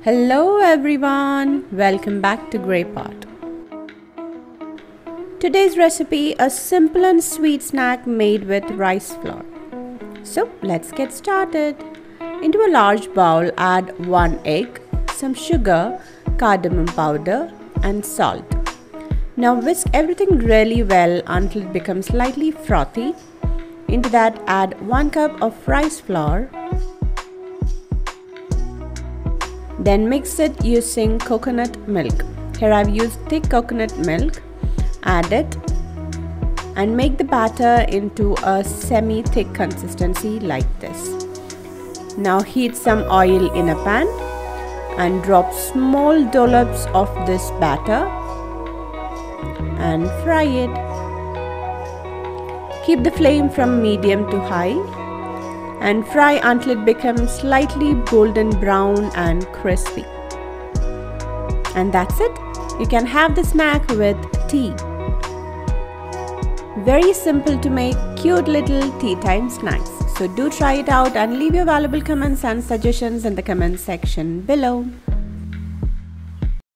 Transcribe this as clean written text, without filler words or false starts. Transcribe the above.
Hello everyone, welcome back to Grey Pot. Today's recipe, a simple and sweet snack made with rice flour. So let's get started. Into a large bowl add 1 egg, some sugar, cardamom powder and salt. Now whisk everything really well until it becomes slightly frothy. Into that add 1 cup of rice flour. Then mix it using coconut milk. Here I've used thick coconut milk. Add it and make the batter into a semi-thick consistency like this. Now heat some oil in a pan and drop small dollops of this batter and fry it. Keep the flame from medium to high and fry until it becomes slightly golden brown and crispy. And that's it. You can have the snack with tea. Very simple to make, cute little tea time snacks. So do try it out and leave your valuable comments and suggestions in the comment section below.